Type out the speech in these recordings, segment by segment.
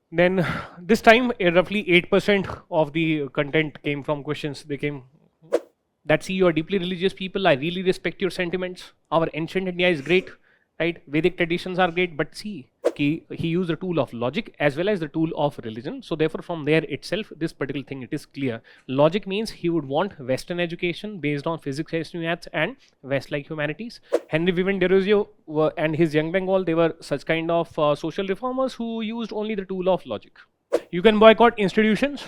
Then this time, roughly 8% of the content came from questions. They came that see, you are deeply religious people. I really respect your sentiments. Our ancient India is great, right? Vedic traditions are great, but see, he used the tool of logic as well as the tool of religion. So therefore, from there itself, this particular thing, it is clear. Logic means he would want Western education based on physics, chemistry, maths, and West-like humanities. Henry Viven Derozio and his Young Bengal, they were such kind of social reformers who used only the tool of logic. You can boycott institutions,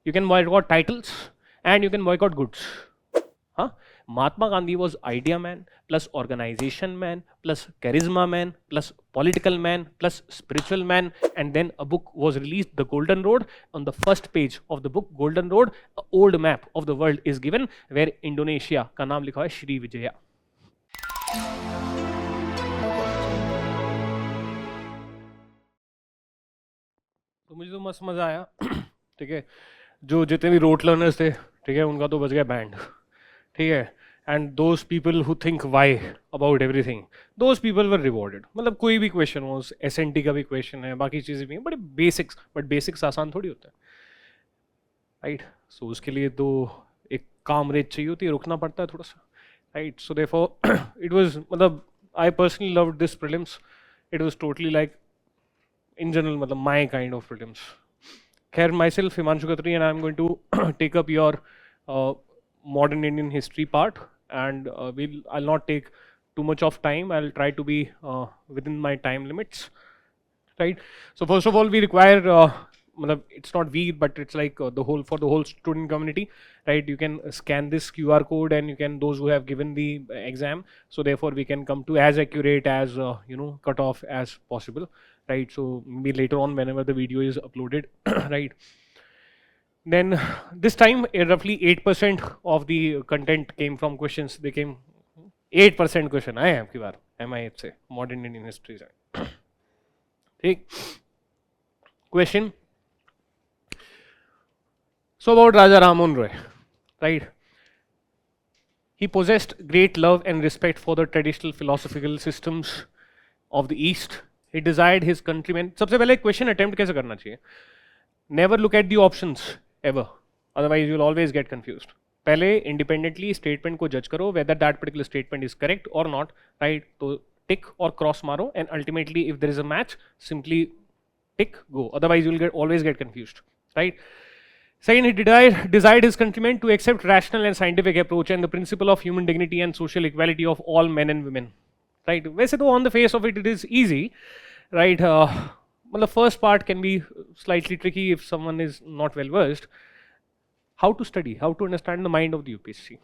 you can boycott titles, and you can boycott goods. Huh? Mahatma Gandhi was idea man, plus organization man, plus charisma man, plus political man, plus spiritual man, and then a book was released, The Golden Road. On the first page of the book, Golden Road, an old map of the world is given, where Indonesia का नाम लिखा है श्री विजया. तो मुझे तो मस्त मजा आया. ठीक है, जो जितने भी रोट लर्नर्स थे, ठीक है, उनका तो बच गया बैंड. ठीक है, and those people who think Y about everything, those people were rewarded. मतलब कोई भी क्वेश्चन हो, SNT का भी क्वेश्चन है, बाकी चीज़ें भी हैं, बड़े बेसिक्स, बट बेसिक्स आसान थोड़ी होता है, राइट. सो उसके लिए तो एक काम रेट चाहिए होती है, रुकना पड़ता है थोड़ा सा, right. So therefore it was, मतलब I personally loved this prelims. It was totally like in general, मतलब my kind of prelims. Khair, myself Himanshu Khatri, and I am going to take up your modern Indian history part, and I'll not take too much of time. I'll try to be within my time limits, right? So first of all, we require it's not we, but it's like for the whole student community, right? You can scan this QR code, and you can, those who have given the exam, so therefore we can come to as accurate as cutoff as possible, right? So maybe later on, whenever the video is uploaded, right? Then this time, roughly 8% of the content came from questions. They came 8% question आए हैं आपकी बार MIH से, modern Indian history से. ठीक, question. So about Raja Rammohn Roy, right? He possessed great love and respect for the traditional philosophical systems of the East. He desired his countrymen. सबसे पहले question attempt कैसे करना चाहिए? Never look at the options ever, otherwise you'll always get confused. पहले independently statement को judge करो whether that particular statement is correct or not, right? तो tick or cross मारो, and ultimately if there is a match, simply tick, go. Otherwise you'll always get confused, right? Second, he desired his countrymen to accept rational and scientific approach and the principle of human dignity and social equality of all men and women, right? वैसे तो on the face of it, it is easy, right? Well, the first part can be slightly tricky if someone is not well versed. How to study, how to understand the mind of the UPSC.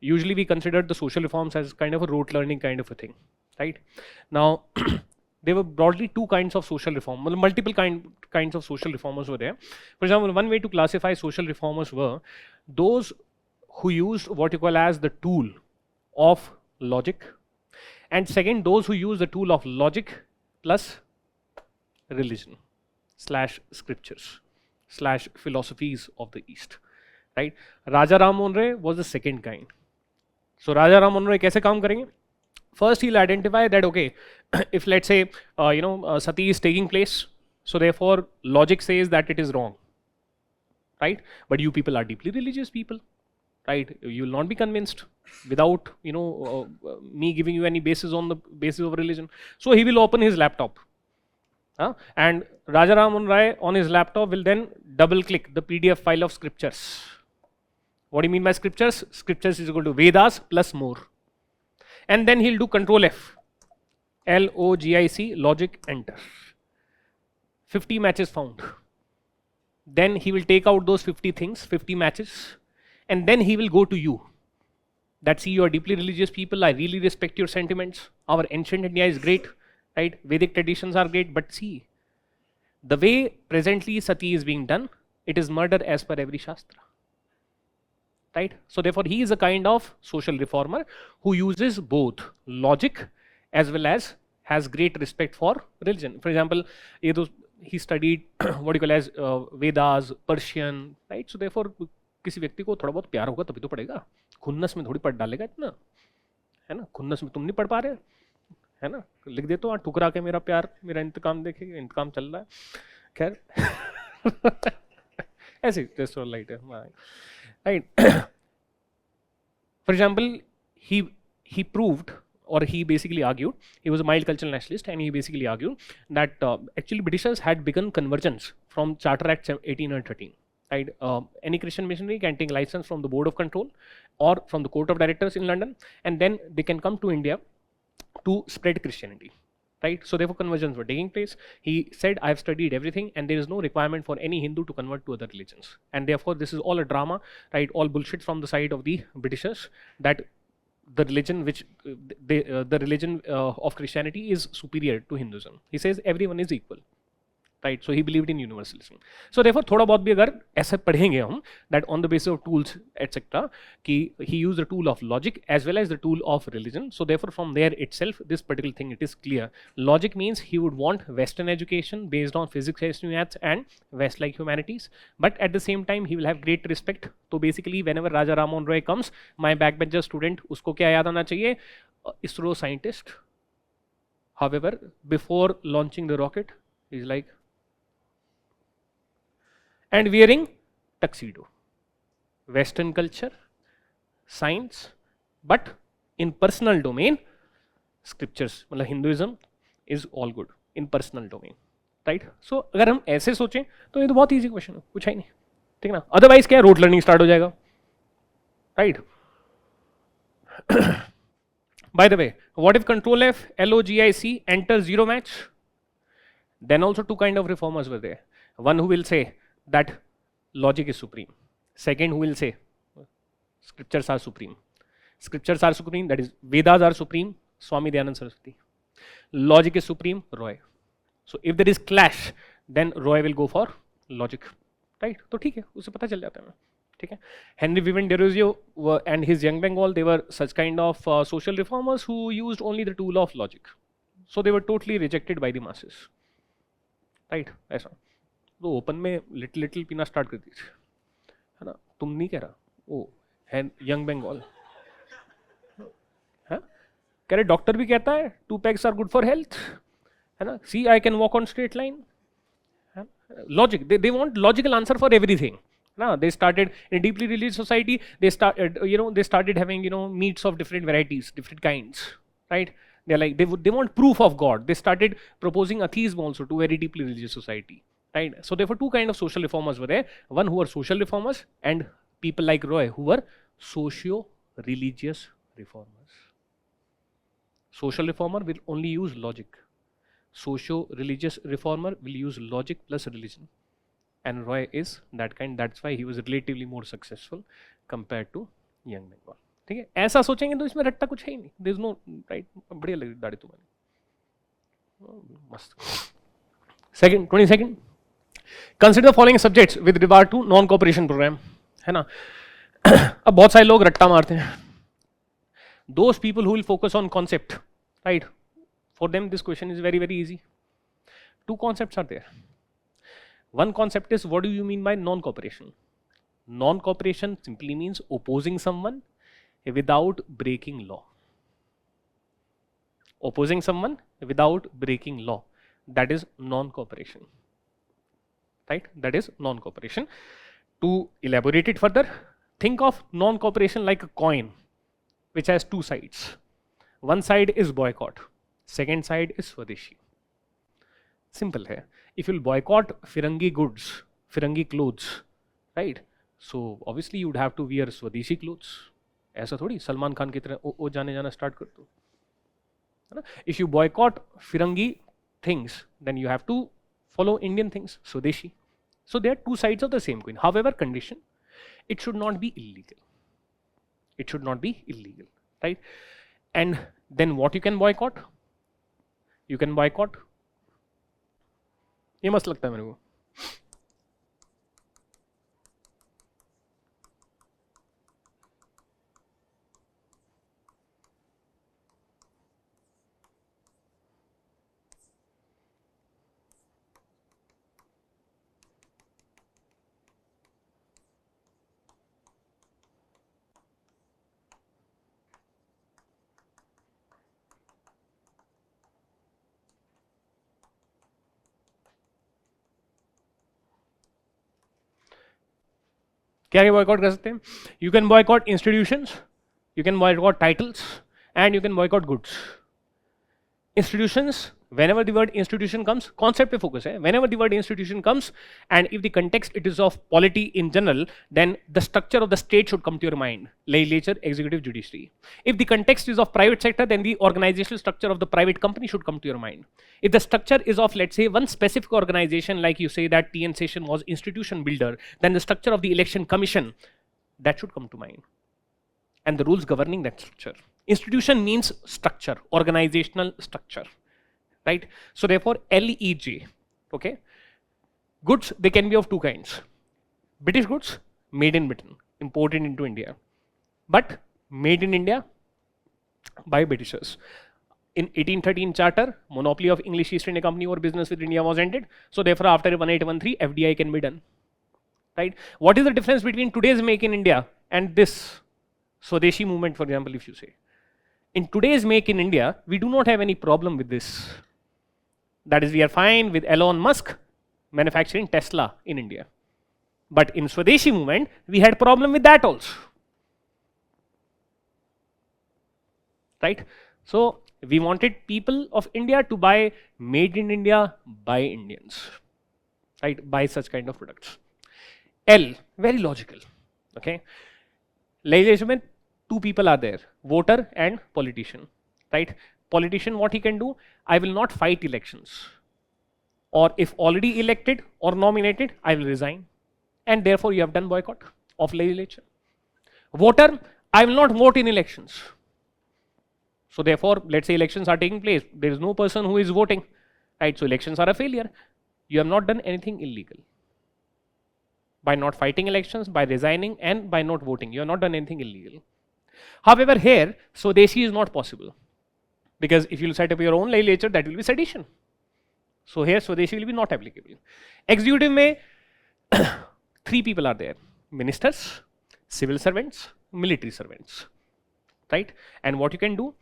Usually we consider the social reforms as kind of a rote learning kind of a thing, right? Now there were broadly two kinds of social reform, multiple kinds of social reformers were there. For example, one way to classify social reformers were those who used what you call as the tool of logic, and second, those who use the tool of logic plus religion / scriptures / philosophies of the East, right? Raja Rammohn Roy was the second kind. So Raja Rammohn Roy कैसे काम करेंगे? First, he'll identify that, okay, if let's say, sati is taking place, so therefore logic says that it is wrong, right? But you people are deeply religious people, right? You will not be convinced without, me giving you any basis on the basis of religion. So he will open his laptop, and Raja Rammohn Roy on his laptop will then double click the PDF file of scriptures. What do you mean by scriptures? Scriptures is equal to Vedas plus more. And then he'll do Control F, LOGIC, logic, enter. 50 matches found. Then he will take out those 50 things, 50 matches, and then he will go to you. That see, you are deeply religious people. I really respect your sentiments. Our ancient India is great, right? Vedic traditions are great, but see, the way presently sati is being done, it is murder as per every shastra. Right? So therefore he is a kind of social reformer who uses both logic as well as has great respect for religion. For example, he studied what you call as Vedas, Persian, right? So therefore किसी व्यक्ति को थोड़ा बहुत प्यार होगा तभी तो पढ़ेगा, खुन्नस में थोड़ी पढ़ डालेगा इतना, है ना? खुन्नस में तुम नहीं पढ़ पा रहे, है ना? लिख दे तो ठुकरा के मेरा प्यार मेरा इंतकाम देखेगा, इंतकाम चल रहा है, खैर ऐसे just for light right. For example, he proved, or he basically argued, he was a mild cultural nationalist, and he basically argued that actually Britishers had begun convergence from Charter Act 1813. Right, any Christian missionary can take license from the Board of Control or from the Court of Directors in London, and then they can come to India to spread Christianity. Right, so therefore conversions were taking place. He said, I have studied everything and there is no requirement for any Hindu to convert to other religions, and therefore this is all a drama, right, all bullshit from the side of the Britishers, that the religion which the religion of Christianity is superior to Hinduism. He says everyone is equal. Right, so he believed in universalism. So therefore थोड़ा बहुत भी अगर ऐसे पढ़ेंगे हम that on the basis of tools etc कि he used the tool of logic as well as the tool of religion. So therefore from there itself this particular thing it is clear. Logic means he would want Western education based on physics, chemistry, maths and West-like humanities, but at the same time he will have great respect. So basically whenever Raja Rammohn Roy comes, my backbencher student, उसको क्या याद आना चाहिए? ISRO scientist. However, before launching the rocket, he's like, and wearing tuxedo. Western culture, science, but in personal domain, scriptures, मतलब Hinduism is all good in personal domain, right? So अगर हम ऐसे सोचें तो ये तो बहुत easy question है, कुछ है नहीं, ठीक ना? Otherwise क्या rote learning start हो जाएगा, right? By the way, what if Control F, LOGIC enter zero match? Then also two kind of reformers were there. One who will say that logic is supreme. Second, who will say scriptures are supreme. Scriptures are supreme, that is Vedas are supreme, Swami Dayanand Saraswati. Logic is supreme, Roy. So if there is clash, then Roy will go for logic, right? तो ठीक है, उसे पता चल जाता है, ठीक है. Henry Viven Derozio and his Young Bengal, they were such kind of social reformers who used only the tool of logic. So they were totally rejected by the masses, right? ऐसा. तो ओपन में little little पीना start कर दीजिए, है ना? तुम नहीं कह रहा, ओ है यंग बंगाल, है कह रहे डॉक्टर भी कहता है 2 packs are good for health, है ना? See I can walk on straight line. Logic, they want logical answer for everything. Now they started in a deeply religious society, they started having meats of different varieties, different kinds, right? They're like they want proof of God. They started proposing atheism also to very deeply religious society, right? So therefore two kind of social reformers were there. One who were social reformers, and people like Roy who were socio-religious reformers. Social reformer will only use logic. Socio-religious reformer will use logic plus religion, and Roy is that kind. That's why he was relatively more successful compared to Young Bengal. ठीक है, ऐसा सोचेंगे तो इसमें रट्टा कुछ है ही नहीं. There is no right. बढ़िया लग रही दाढ़ी तुम्हारी, मस्त. Second, 22nd. Consider the following subjects with regard to non-cooperation program, है ना? अब बहुत सारे लोग रट्टा मारते हैं. Those people who will focus on concept, right? For them, this question is very, very easy. Two concepts are there. One concept is, what do you mean by non-cooperation? Non-cooperation simply means opposing someone without breaking law. Opposing someone without breaking law. That is non-cooperation. Right? That is non-cooperation. To elaborate it further, think of non-cooperation like a coin which has two sides. One side is boycott. Second side is Swadeshi. Simple hai. If you'll boycott Firangi goods, Firangi clothes, right? So obviously you'd have to wear Swadeshi clothes. ऐसा थोड़ी सलमान खान की तरह ओ जाने जाना start कर दो, है ना? If you boycott Firangi things, then you have to follow Indian things, Swadeshi. So there are two sides of the same coin. However, condition, it should not be illegal. It should not be illegal, right? And then what you can boycott? You can boycott, ये मस्त लगता है मेरे को. क्या क्या boycott कर सकते हैं? You can boycott institutions, you can boycott titles, and you can boycott goods. Institutions, whenever the word institution comes, concept pe focus hai, whenever the word institution comes and if the context it is of polity in general, then the structure of the state should come to your mind: legislature, executive, judiciary. If the context is of private sector, then the organizational structure of the private company should come to your mind. If the structure is of, let's say, one specific organization, like you say that TN Session was institution builder, then the structure of the election commission, that should come to mind, and the rules governing that structure. Institution means structure, organizational structure, right? So therefore LEJ, okay? Goods, they can be of two kinds: British goods, made in Britain, imported into India, but made in India by Britishers. In 1813 charter, monopoly of English East India Company over business with India was ended. So therefore after 1813 FDI can be done, right? What is the difference between today's make in India and this Swadeshi movement, for example? If you say, in today's make in India, we do not have any problem with this. That is, we are fine with Elon Musk manufacturing Tesla in India. But in Swadeshi movement, we had problem with that also. Right? So, we wanted people of India to buy made in India by Indians. Right? Buy such kind of products. L, very logical. Okay? Legislation में two people are there: voter and politician, right? Politician, what he can do? I will not fight elections, or if already elected or nominated, I will resign, and therefore you have done boycott of legislature. Voter, I will not vote in elections. So therefore, let's say elections are taking place, there is no person who is voting, right? So elections are a failure. You have not done anything illegal by not fighting elections, by resigning, and by not voting. You have not done anything illegal. However, here Swadeshi is not possible, because if you set up your own legislature, that will be sedition. So here Swadeshi will be not applicable. Executive में three people are there: ministers, civil servants, military servants, right? And what you can do: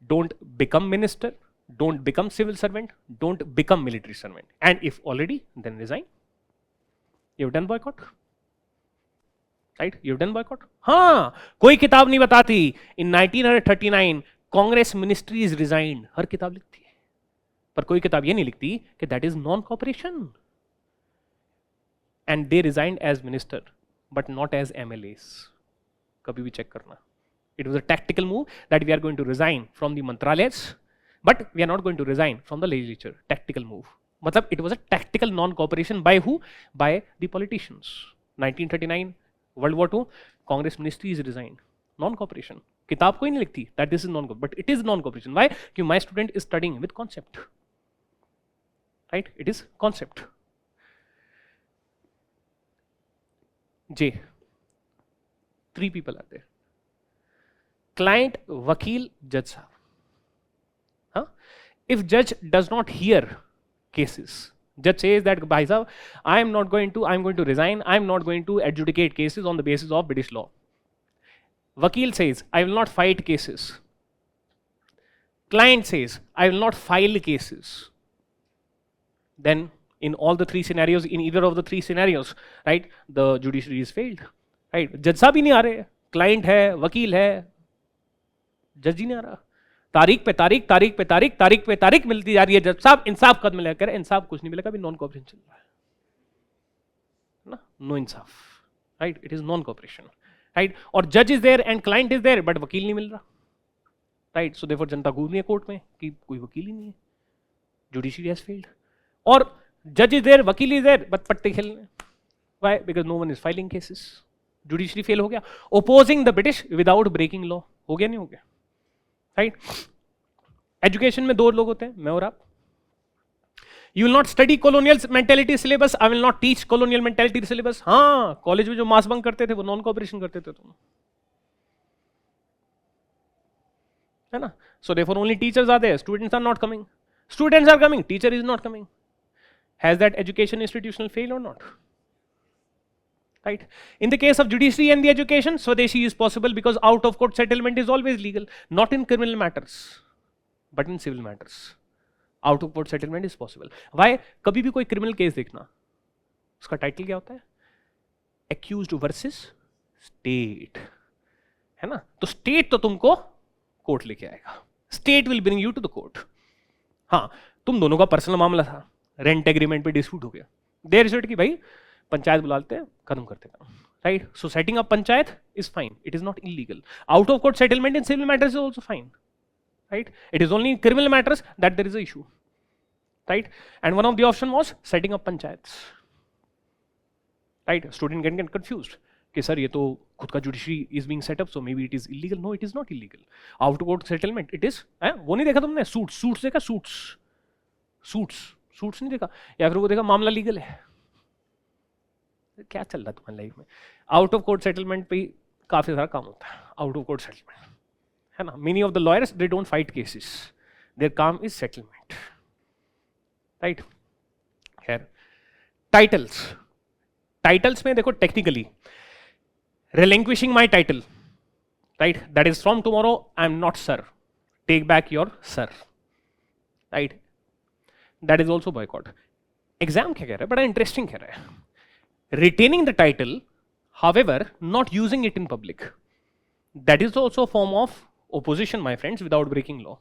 don't become minister, don't become civil servant, don't become military servant, and if already, then resign. You've done boycott, right? You've done boycott. हाँ, कोई किताब नहीं बताती in 1939 Congress ministry is resigned. हर किताब लिखती है, पर कोई किताब ये नहीं लिखती कि that is non cooperation. And they resigned as minister but not as MLAs. कभी भी चेक करना. It was a tactical move that we are going to resign from the Mantralayas, but we are not going to resign from the legislature. Tactical move. मतलब it was a tactical non-cooperation by who? By the politicians. 1939 World War II, Congress ministry is resigned. Non-cooperation. किताब कोई नहीं लिखती that this is non-cooperation, but it is non-cooperation. Why? क्योंकि my student is studying with concept. Right? It is concept. J. Three people are there. Client, vakil, judge sahab. Huh? If judge does not hear cases, judge says that bhai sahab, I'm going to resign, I'm not going to adjudicate cases on the basis of British law. Vakil says, I will not fight cases. Client says, I will not file cases. Then in all the three scenarios, in either of the three scenarios, right, the judiciary is failed. Right? Judge sahab ही नहीं आ रहे, client है, वकील है, जज ही नहीं आ रहा. तारीख पे तारीख, तारीख पे तारीख, तारीख पे तारीख मिलती जा रही है. जज साहब इंसाफ कब मिलेगा? कह रहे इंसाफ कुछ नहीं मिलेगा, अभी नॉन कॉपरेशन चल रहा है ना. नो इंसाफ. Right? It is non cooperation. Right? और जज is there and client is there, but वकील नहीं मिल रहा. राइट? सो देयरफॉर जनता घूम रही है कोर्ट में कि कोई वकील ही नहीं है. Judiciary has failed. और जज इज देयर, वकील इज देयर, बट पट्टे खेल रहे हैं. Why? Because no one is filing cases. Judiciary fail हो गया. Opposing the British without breaking law. हो गया नहीं हो गया? राइट? एजुकेशन में दो लोग होते हैं, मैं और आप. You will not study colonial mentality syllabus, I will not teach colonial mentality syllabus. हाँ, कॉलेज में जो मास बंक करते थे वो नॉन कॉपरेशन करते थे तुम, है ना. So therefore only teachers are there, students are not coming. Students are coming, teacher is not coming. Has that education institutional fail और not? Right? In the case of judiciary and the education, Swadeshi is possible because out of court settlement is always legal, not in criminal matters, but in civil matters. Out of court settlement is possible. Why? कभी भी कोई criminal case देखना, उसका title क्या होता है? Accused versus state, है ना? तो स्टेट तो तुमको कोर्ट लेके आएगा, state will bring you to the court. हाँ, तुम दोनों का पर्सनल मामला था, रेंट एग्रीमेंट पे डिस्प्यूट हो गया, देयर इज इट कि भाई पंचायत बुलाते हैं, खत्म करते काम, right? So setting up panchayat is fine, it is not illegal. Out of court settlement in civil matters is also fine, right? It is only in criminal matters that there is a issue, right? And one of the option was setting up panchayats, right? Student can get confused कि sir ये तो खुद का judiciary is being set up, so maybe it is illegal. No, it is not illegal. Out of court settlement it is. वो नहीं देखा तुमने? Suits देखा? सूट्स नहीं देखा? या फिर वो देखा मामला लीगल है? क्या चल रहा है तुम्हारी लाइफ में? आउट ऑफ कोर्ट सेटलमेंट पे काफी सारा काम होता है. आउट ऑफ कोर्ट सेटलमेंट, है ना? Many of the lawyers, they don't fight cases, their काम is settlement, right? खैर, titles में देखो, technically relinquishing my title, right? That is from tomorrow I am not sir, take back your sir, right? That is also boycott. Exam क्या कह रहा है? बड़ा interesting कह रहा है. Retaining the title, however not using it in public, that is also a form of opposition, my friends, without breaking law.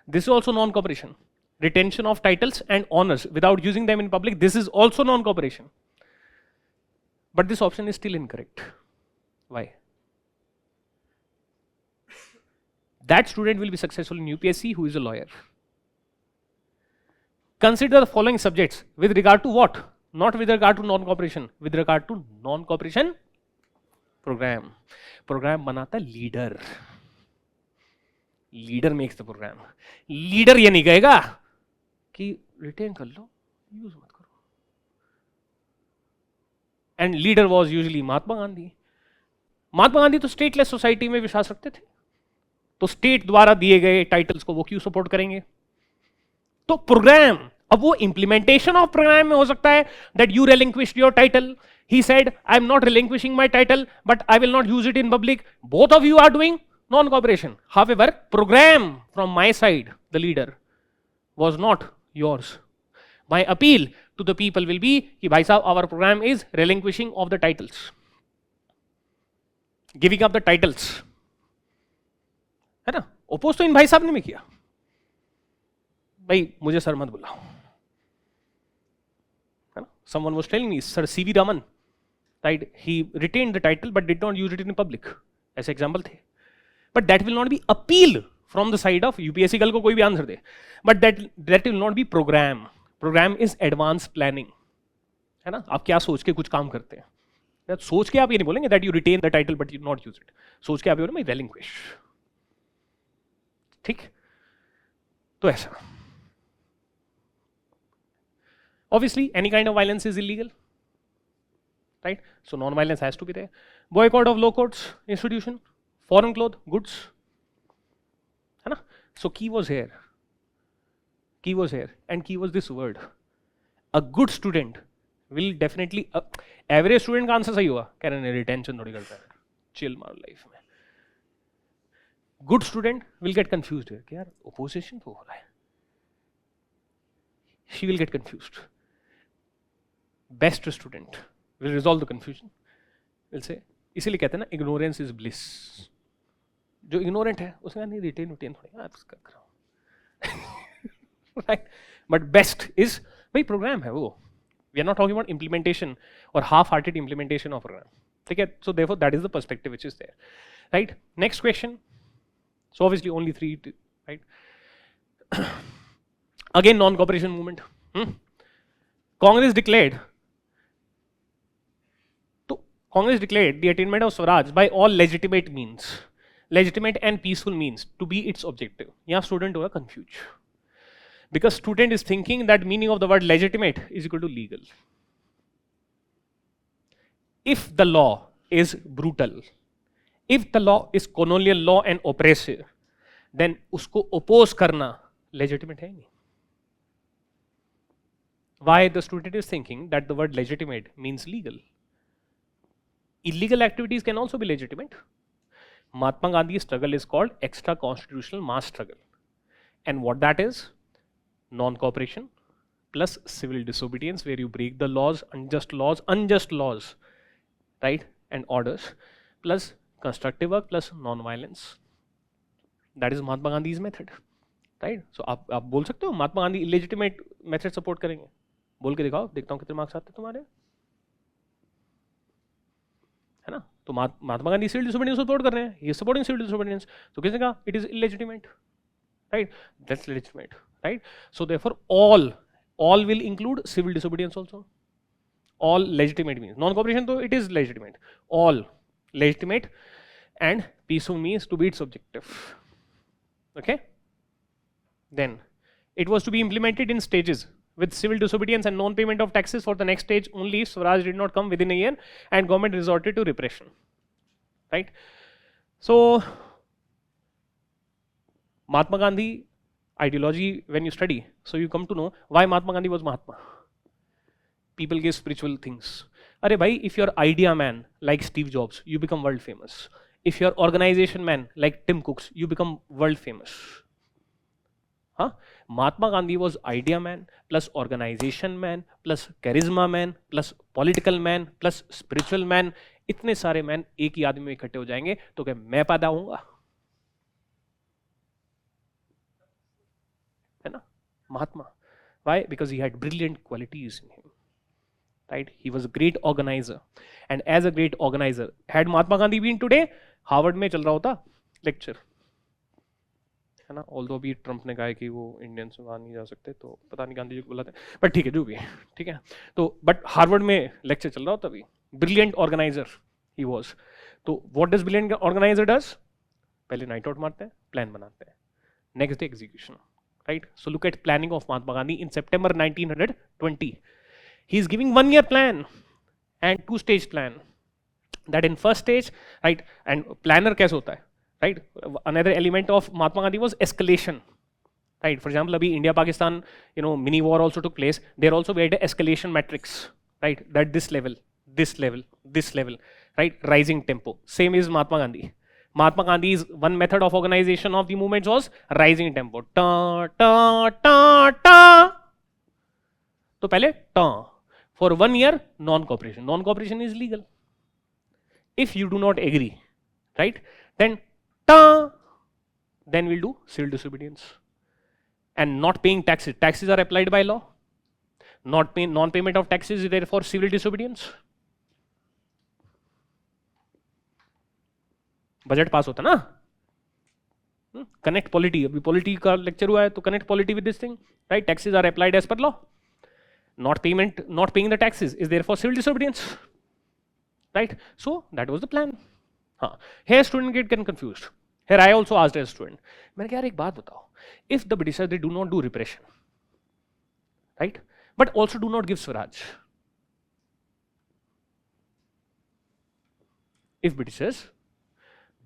This is also non-cooperation. Retention of titles and honors without using them in public, this is also non-cooperation. But this option is still incorrect. Why? That student will be successful in UPSC who is a lawyer. Consider the following subjects with regard to what? Not with regard to non-cooperation, with regard to non-cooperation program. Program बनाता leader. Leader makes the program. Leader ये नहीं कहेगा कि retain कर लो, use मत करो. And leader was usually Mahatma Gandhi. Mahatma Gandhi तो stateless society में विश्वास रखते थे, तो स्टेट द्वारा दिए गए टाइटल्स को वो क्यों सपोर्ट करेंगे? तो प्रोग्राम, अब वो इंप्लीमेंटेशन ऑफ प्रोग्राम में हो सकता है that you relinquished your title. He said I am not relinquishing my title but I will not use it in public. Both of you are doing non-cooperation. However, program from my side, the leader, was not yours. My appeal to the people will be कि भाई साहब, our program is relinquishing of the titles, giving up the titles, है ना? Oppose तो इन भाई साहब ने भी किया. भाई मुझे सर मत बुलाओ, है ना? Someone was telling me, Sir C.V. Raman, right? He retained the title but did not use it in public. ऐसे एग्जाम्पल थे. But that will not be appeal from the side of UPSC. कल को कोई भी answer they, but that will not be program. Program is advanced planning, है ना? आप क्या सोच के कुछ काम करते हैं? सोच के आप ये नहीं बोलेंगे that you retain the title but you not use it. सोच के आप ये बोलेंगे मैं relinquish. ठीक? तो ऐसा. Obviously, any kind of violence is illegal, right? So non-violence has to be there. Boycott of low courts institution. Foreign cloth goods, है ना? So key was here, and key was this word. A good student will definitely, average student का answer सही होगा, कह रहे हैं retention थोड़ी करता है, चिल मारो लाइफ में. Good student will get confused here कि यार opposition तो हो रहा है, she will get confused. Best student will resolve the confusion, will say, इसीलिए कहते हैं ना ignorance is bliss. जो इग्नोरेंट है उसने नहीं रिटेन थोड़ी कर राइट. बट बेस्ट इज भाई प्रोग्राम है वो. We are not talking about implementation और half hearted implementation of programme. ठीक है? So therefore that is the perspective which is there, right? Next question. So obviously only 3, right? Again non cooperation movement. Congress declared the attainment of Swaraj by all legitimate means, legitimate and peaceful means to be its objective. यहाँ student होगा confused because student is thinking that meaning of the word legitimate is equal to legal. If the law is brutal, if the law is colonial law and oppressive, then उसको oppose करना legitimate है नहीं. Why the student is thinking that the word legitimate means legal? Illegal activities can also be legitimate. Mahatma Gandhi's struggle is called extra constitutional mass struggle. And what that is? Non-cooperation plus civil disobedience, where you break the laws, unjust laws, right? And orders, plus constructive work plus non-violence. That is Mahatma Gandhi's method, right? So आप बोल सकते हो Mahatma Gandhi illegitimate method support करेंगे? बोल के दिखाओ, देखता हूँ कितने मार्क्स आते हैं तुम्हारे, है ना? तो Mahatma Gandhi civil disobedience support कर रहे हैं, ये सपोर्टिंग सिविल डिसोबीडियंस, तो किसने कहा it is illegitimate, right? That's legitimate, right? So therefore all will include civil disobedience also. All legitimate means non cooperation, though it is legitimate, all legitimate, and peaceful means to be its objective. Okay, then it was to be implemented in stages, with civil disobedience and non-payment of taxes for the next stage only if Swaraj did not come within a year and government resorted to repression, right? So Mahatma Gandhi ideology, when you study, so you come to know why Mahatma Gandhi was Mahatma. People give spiritual things. Arey bhai, if you're idea man like Steve Jobs, you become world famous. If you're organization man like Tim Cooks, you become world famous. Huh? Mahatma Gandhi was idea man plus organization man plus charisma man plus political man plus spiritual man. इतने सारे man एक ही आदमी में इकट्ठे हो जाएंगे तो क्या मैं पैदा होऊंगा? है ना? Mahatma. Why? Because he had brilliant qualities in him. Right? He was a great organizer. And as a great organizer, had Mahatma Gandhi been today, Harvard में चल रहा होता लेक्चर, है ना? ऑल्दो अभी ट्रंप ने कहा है कि वो इंडियंस वहाँ नहीं जा सकते, तो पता नहीं गांधी जी को बुलाते हैं, बट ठीक है जो भी है, ठीक है? तो बट हार्वर्ड में लेक्चर चल रहा होता अभी. Brilliant organiser he was. तो what does brilliant organiser does? पहले नाइट आउट मारते हैं, प्लान बनाते हैं, next day execution, right? So look at planning of Mahatma Gandhi in September 1920. He is giving 1 year plan and 2-stage plan. That in first stage, right? And planner कैसे होता है, right? Another element of Mahatma Gandhi was escalation, right? For example, अभी India Pakistan, mini war also took place. There also we had an escalation matrix, right? That this level, this level, this level, right? Rising tempo. Same is Mahatma Gandhi. Mahatma Gandhi's one method of organization of the movements was rising tempo. Ta ta ta ta. तो पहले ta. For 1 year, non-cooperation. Non-cooperation is legal. If you do not agree, right? Then ta. Then we'll do civil disobedience. And not paying taxes. Taxes are applied by law. Non-payment of taxes is therefore civil disobedience. Budget pass होता ना, connect polity, अभी polity का lecture हुआ है तो connect polity with this thing, right? Taxes are applied as per law. Not paying the taxes is therefore civil disobedience, right? So that was the plan. हाँ, here student get confused. Here I also asked as student, मैंने कहा यार एक बात बताओ, if the Britishers they do not do repression, right, but also do not give Swaraj, if Britishers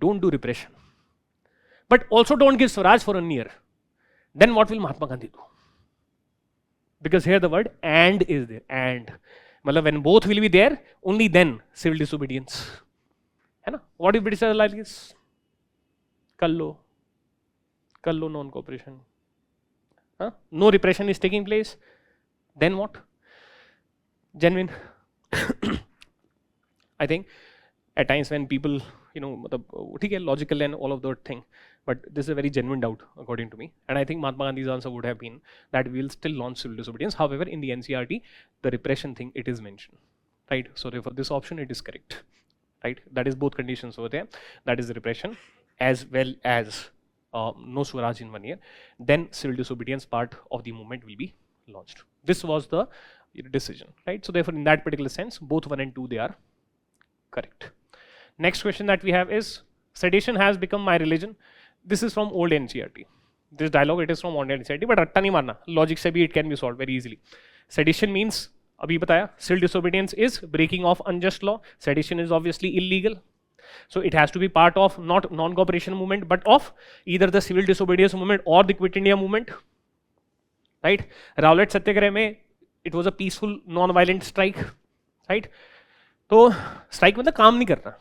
don't do repression, but also don't give Swaraj for 1 year, then what will Mahatma Gandhi do? Because here the word and is there. And matlab when both will be there, only then civil disobedience, है ना? What if British are like this? कर लो non-cooperation, huh? No repression is taking place, then what? Genuine. I think at times when people, ठीक है, logical and all of that thing, but this is a very genuine doubt according to me, and I think Mahatma Gandhi's answer would have been that we will still launch civil disobedience. However, in the NCERT, the repression thing, it is mentioned, right? So therefore this option, it is correct, right? That is both conditions over there. That is the repression as well as no Swaraj in 1 year. Then civil disobedience part of the movement will be launched. This was the decision, right? So therefore in that particular sense, both 1 and 2, they are correct. Next question that we have is, sedition has become my religion. This is from old NCERT. This dialogue, it is from old NCERT, but रट्टा नहीं मारना, logic से भी it can be solved very easily. Sedition means, अभी बताया, civil disobedience is breaking of unjust law. Sedition is obviously illegal. So it has to be part of not non-cooperation movement, but of either the civil disobedience movement or the Quit India movement, right? Rowlatt Satyagraha में it was a peaceful non-violent strike, right? तो strike मतलब काम नहीं करना.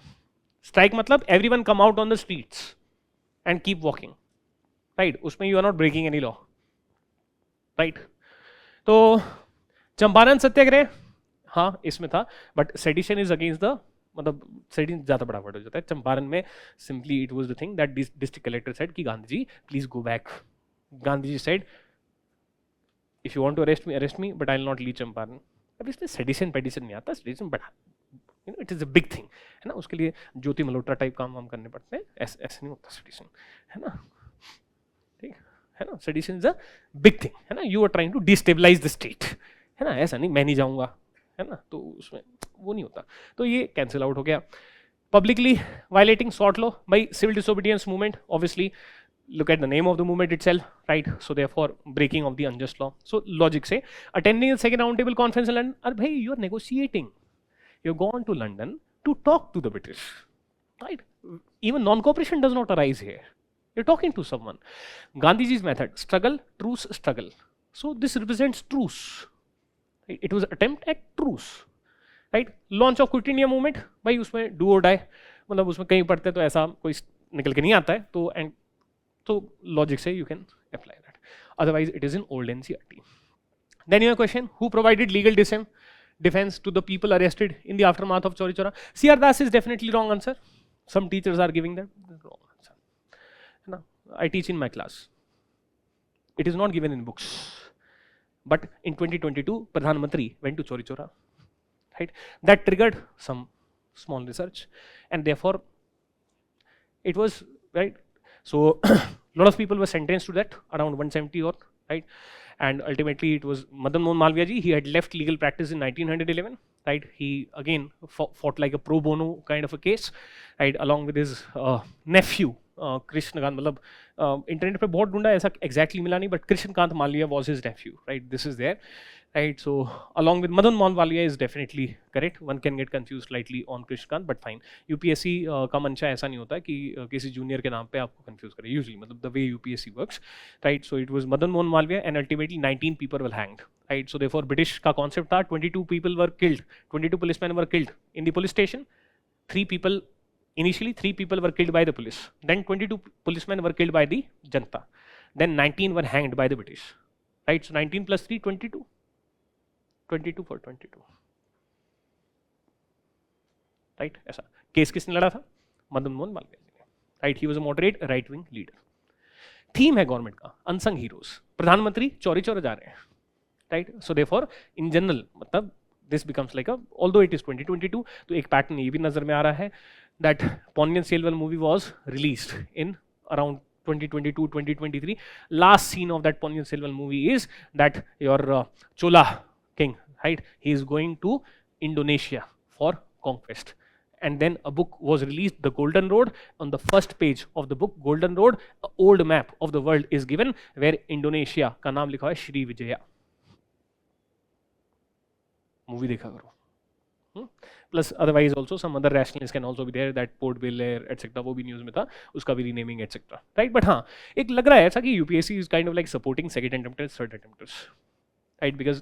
Strike मतलब everyone come out on the streets and keep walking, right? उसमें you are not breaking any law, right? तो चंपारण सत्याग्रह, हाँ इसमें था, but sedition is against the मतलब सेडिशन ज़्यादा बड़ा वर्ड हो जाता है. चंपारण में simply it was the thing that district collector said कि Gandhi ji please go back. Gandhi ji said if you want to arrest me but I will not leave Champaran. अब इसमें सेडिशन पेडिशन नहीं आता, सेडिशन बड़ा it is a big thing है ना. उसके लिए ज्योति मल्होत्रा टाइप काम वाम करने पड़ते हैं, ऐसे नहीं होता सेडिशन है ना. ठीक है ना, sedition is a big thing है ना. You are trying to destabilize the state है ना, ऐसा नहीं मैं नहीं जाऊंगा है ना, तो उसमें वो नहीं होता. तो ये कैंसिल आउट हो गया. Publicly violating SWOT law by civil disobedience movement, obviously look at the name of the movement itself, right? So therefore breaking of the unjust law. So logic say attending the second round table conference in London, bhai you are negotiating, you've gone to London to talk to the British, right? Even non-cooperation does not arise here, you're talking to someone. Gandhiji's method, struggle, truce, struggle. So this represents truce, right? It was attempt at truce, right. Launch of quit India movement, भाई उसमें do और die, मतलब उसमें कहीं पढ़ते तो ऐसा कोई निकल के नहीं आता है, तो एंड तो लॉजिक से you can apply that, otherwise it is in old NCERT. Then your question, who provided legal defense to the people arrested in the aftermath of Chauri Chaura? C.R. Das is definitely wrong answer. Some teachers are giving that wrong answer. No, I teach in my class. It is not given in books. But in 2022, Pradhan Mantri went to Chauri Chaura. Right, that triggered some small research, and therefore it was right. So a lot of people were sentenced to that, around 170 or right, and ultimately it was Madan Mohan Malviya ji. He had left legal practice in 1911. Right, he again fought like a pro bono kind of a case, right, along with his nephew Krishnakant. मतलब internet पे बहुत ढूंढा, ऐसा exactly मिला नहीं, but Krishnakant Malaviya was his nephew, right? This is there. Right, so along with Madan Mohan Malviya is definitely correct. One can get confused slightly on Krishnakant, but fine. UPSC का मंशा ऐसा नहीं होता कि किसी जूनियर के नाम पे आपको कंफ्यूज करे. Usually, मतलब the way UPSC works, right? So it was Madan Mohan Malviya, and ultimately 19 people were hanged. Right, so therefore British का concept था 22 people were killed, 22 policemen were killed in the police station. 3 people initially 3 people were killed by the police. Then 22 policemen were killed by the Janta. Then 19 were hanged by the British. Right, so 19 plus 3 22. 22 for 22, right. ऐसा case किसने लड़ा था? मदन मोहन मालवीय जी ने. Right, he was a moderate right wing leader. Theme है government का unsung heroes. प्रधानमंत्री चौरी चौरा जा रहे हैं, right. So therefore in general मतलब this becomes like a, although it is 2022, तो एक पैटर्न ये भी नजर में आ रहा है that Ponniyin Selvan movie was released in around 2022 2023. Last scene of that Ponniyin Selvan movie is that your Chola king, right, he is going to Indonesia for conquest, and then a book was released, The Golden Road. On the first page of the book Golden Road, an old map of the world is given where Indonesia का नाम लिखा है Shri Vijaya. Movie देखा करो. Plus otherwise also some other rationalists can also be there, that Port Blair etc. वो भी news में था, उसका भी रीनेमिंग etc. राइट. बट हाँ, एक लग रहा है ऐसा कि UPSC is kind of like supporting second attempters, third attempters, right, because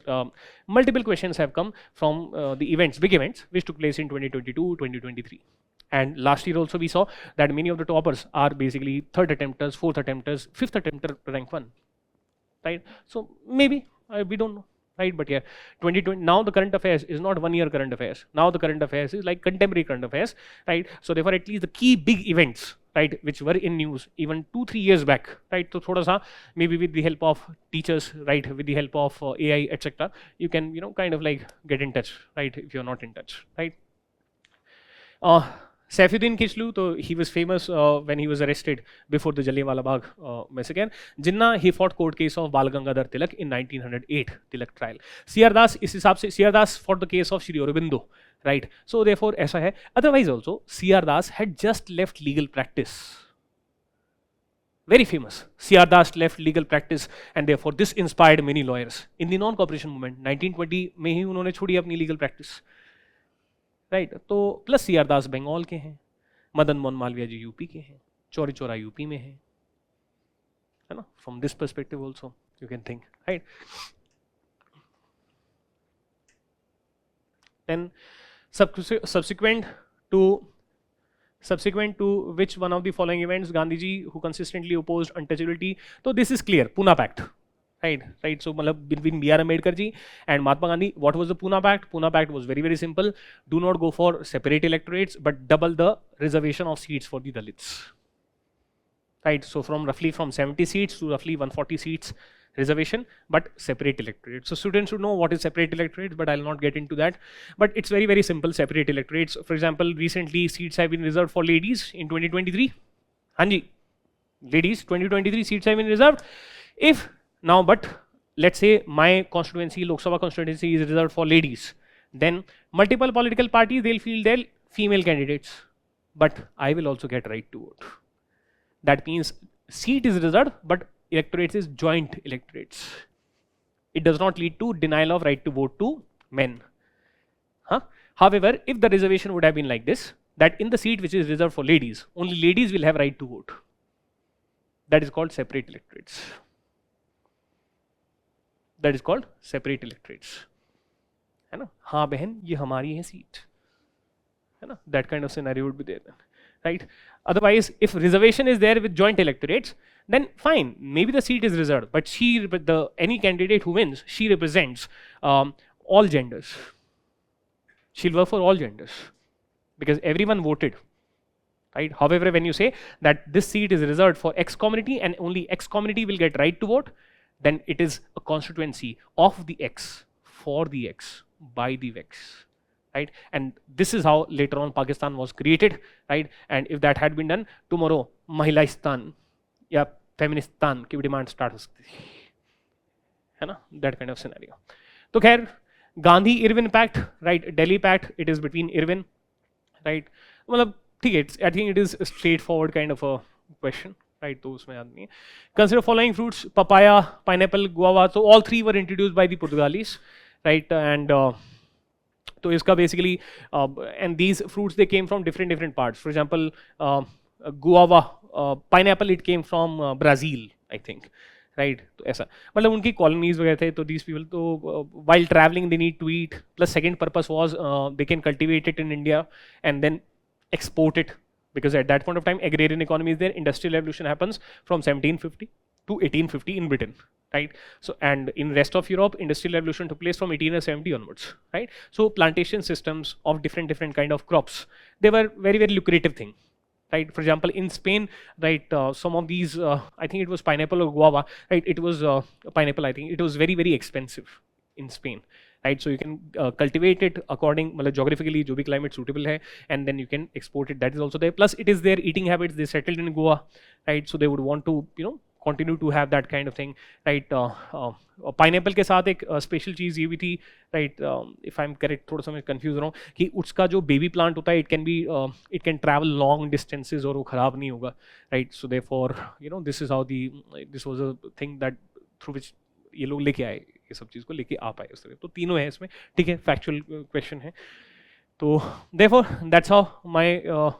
multiple questions have come from the events, big events which took place in 2022 2023, and last year also we saw that many of the toppers are basically third attempters, fourth attempters, fifth attempter rank 1, right. So maybe we don't know, right, but yeah, 2020 now the current affairs is not 1 year current affairs, now the current affairs is like contemporary current affairs, right. So therefore at least the key big events, right, which were in news even 2-3 years back, right, so thoda sa maybe with the help of teachers, right, with the help of AI etc, you can kind of like get in touch, right, if you're not in touch, right. Saifuddin Kichlu, so he was famous when he was arrested before the Jallianwala Bagh massacre. Jinnah, he fought court case of Bal Gangadhar Tilak in 1908 Tilak trial. C.R. Das, इस हिसाब से C.R. Das fought the case of Shri Aurobindo, right? So therefore ऐसा है. Otherwise also C.R. Das had just left legal practice. Very famous. C.R. Das left legal practice, and therefore this inspired many lawyers in the non-cooperation movement. 1920 में ही उन्होंने छोड़ी अपनी legal practice. Right, तो plus C R. Das Bengal के हैं, Madan Mohan Malviya ji UP के हैं, Chauri Chaura UP में है ना. From this perspective also you can think, right. Then subsequent to which one of the following events Gandhiji who consistently opposed untouchability? So this is clear, Pune Pact, right. So between B.R. Ambedkar ji and Mahatma Gandhi, what was the Pune Pact? Pune Pact was very, very simple. Do not go for separate electorates, but double the reservation of seats for the Dalits. Right, so roughly from 70 seats to roughly 140 seats reservation, but separate electorates. So students should know what is separate electorates, but I'll not get into that. But it's very, very simple, separate electorates. For example, recently seats have been reserved for ladies in 2023. Hanji, ladies, 2023 seats have been reserved. If now, but let's say my constituency, Lok Sabha constituency, is reserved for ladies, then multiple political parties, they'll field their female candidates, but I will also get right to vote. That means seat is reserved, but electorates is joint electorates. It does not lead to denial of right to vote to men. However, if the reservation would have been like this, that in the seat which is reserved for ladies, only ladies will have right to vote. That is called separate electorates. That is called separate electorates. है ना? हाँ बहन ये हमारी है seat. है ना? That kind of scenario would be there then. Right? Otherwise, if reservation is there with joint electorates, then fine, maybe the seat is reserved, but any candidate who wins, she represents all genders. She'll work for all genders because everyone voted. Right? However, when you say that this seat is reserved for X community and only X community will get right to vote, then it is a constituency of the X, for the X, by the X. Right? And this is how later on Pakistan was created, right? And if that had been done, tomorrow Mahilaistan या Feministan की demand start हो सकती है ना? That kind of scenario. तो खैर Gandhi Irwin Pact, right? Delhi Pact, it is between Irwin, right? मतलब ठीक है, I think it is a straightforward kind of a question, right? तो उसमें याद नहीं है. Consider following fruits: papaya, pineapple, guava. So all three were introduced by the Portuguese, right? And तो इसका basically and these fruits they came from different parts. For example, guava, pineapple it came from Brazil, I think, right? तो ऐसा मतलब उनकी colonies वगैरह थे तो these people तो while traveling they need to eat. Plus second purpose was they can cultivate it in India and then export it because at that point of time agrarian economy is there. Industrial revolution happens from 1750 to 1850 in Britain. Right? So, and in rest of Europe, industrial revolution took place from 1870 onwards, right? So, plantation systems of different kind of crops, they were very, very lucrative thing, right? For example, in Spain, right, some of these, I think it was pineapple or guava, right? It was pineapple, I think it was very, very expensive in Spain, right? So, you can cultivate it according, geographically, जो भी climate suitable है, and then you can export it. That is also there. Plus, it is their eating habits. They settled in Goa, right? So, they would want to, continue to have that kind of thing, right? Pineapple के साथ एक special चीज़ ये भी थी, right? If I'm correct, थोड़ा सा मैं confused रहा हूँ कि उसका जो baby plant होता है, it can travel long distances और वो खराब नहीं होगा, right? So therefore, this is how this was a thing that through which ये लोग लेके आए, ये सब चीज़ को लेके आ पाए उस तरह. तो तीनों है इसमें, ठीक है, factual question है. तो therefore, that's how my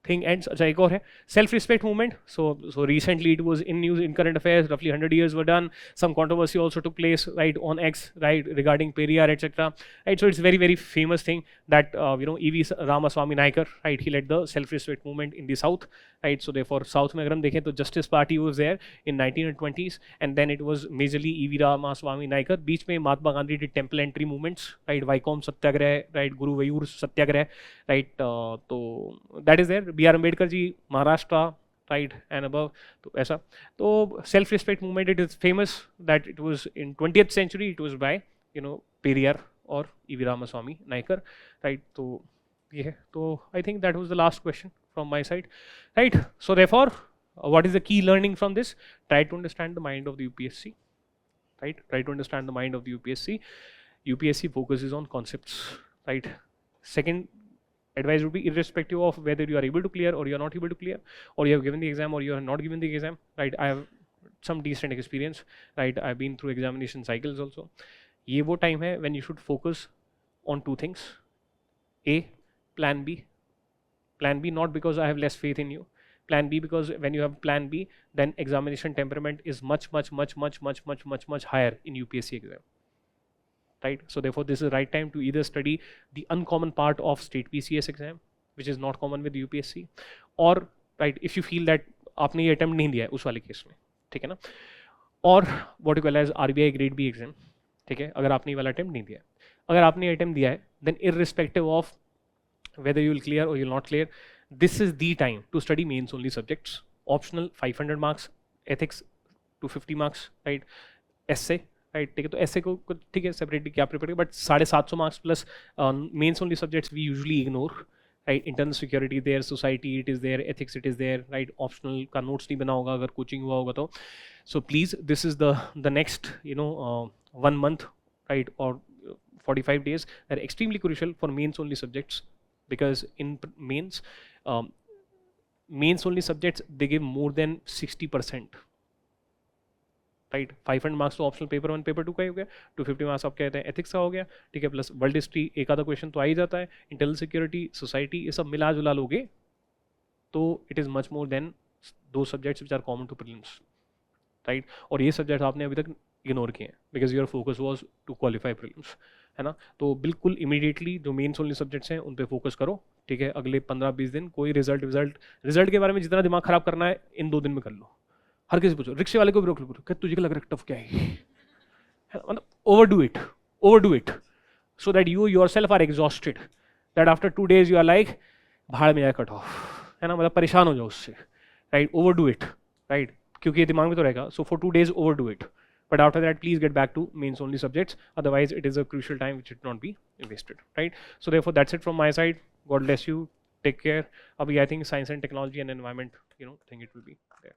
thing ends. अच्छा एक और है self respect movement. So recently it was in news in current affairs, roughly 100 years were done. Some controversy also took place, right, on X, right, regarding Periyar, etc. Right, so it's very, very famous thing that E.V. Ramaswamy Naikar, right, he led the self respect movement in the south, right? So therefore south में अगर हम देखें तो Justice Party was there in 1920s and then it was majorly E.V. Ramaswamy Naikar. बीच में Mahatma Gandhi did temple entry movements, right, Vaikom Satyagraha, right, Guruvayur Satyagraha, right, तो that is there. B.R. Ambedkar ji, Maharashtra, right, and above. तो ऐसा तो self-respect movement, it is famous that it was in 20th century. It was by Periyar or E.V. Ramaswamy Naikar, right? तो ये है. तो I think that was the last question from my side, right? So therefore, what is the key learning from this? Try to understand the mind of the UPSC, right? Try to understand the mind of the UPSC. UPSC focuses on concepts, right? Second advice would be irrespective of whether you are able to clear or you are not able to clear, or you have given the exam or you have not given the exam, right? I have some decent experience, right? I've been through examination cycles also. ये वो time है when you should focus on two things. A, plan B. Plan B not because I have less faith in you. Plan B because when you have plan B, then examination temperament is much higher in UPSC exam. Right? So therefore this is the right time to either study the uncommon part of state PCS exam, which is not common with UPSC, or right if you feel that आपने ये attempt नहीं दिया है उस वाले case में, ठीक है ना? और what you call as RBI grade B exam, ठीक है, अगर आपने ये वाला अटेम्प्ट नहीं दिया है। अगर आपने अटेम्प्ट दिया है then irrespective of whether you will clear or you will not clear, this is the time to study mains only subjects. Optional 500 marks, ethics 250 marks, right? Essay, right? ठीक है, तो essay को ठीक है सेपरेटली क्या prepare, but 750 marks plus mains only subjects we usually ignore, right? Internal security there, society it is there, ethics it is there, right? Optional का notes नहीं बना होगा अगर कोचिंग हुआ होगा तो। So please this is the next 1 month, right, or 45 days are extremely crucial for mains only subjects, because in mains mains only subjects they give more than 60%, right? 500 marks तो optional paper 1 paper 2 का ही हो गया, 250 marks आप कहते हैं ethics का हो गया, ठीक है, प्लस वर्ल्ड हिस्ट्री एक आधा क्वेश्चन तो आ ही जाता है, इंटरनल सिक्योरिटी, सोसाइटी, ये सब मिला जुला लोगे तो it is much more than दो subjects which are common to prelims, right? और ये सब्जेक्ट आपने अभी तक इग्नोर किए हैं because your focus was to qualify prelims, है ना? तो बिल्कुल इमीडिएटली जो मेन्स ओनली सब्जेक्ट्स हैं उन पे फोकस करो, ठीक है? अगले 15-20 दिन कोई रिजल्ट के बारे में जितना दिमाग खराब करना है इन 2 दिन में कर लो। हर किसी पूछो, रिक्शे वाले को भी रोक लो, क्या तुझे क्या लग रहा है टफ क्या है? मतलब overdo it so that you yourself are exhausted, that after 2 days you are like भाड़ में जाए कट ऑफ, है ना? मतलब परेशान हो जाओ उससे, right? Over do it, right? क्योंकि ये दिमाग में तो रहेगा, so for 2 days over do it, but after that please get back to mains only subjects, otherwise it is a crucial time which should not be wasted, right? So therefore that's it from my side. God bless you, take care. Abhi I think science and technology and environment, I think it will be there.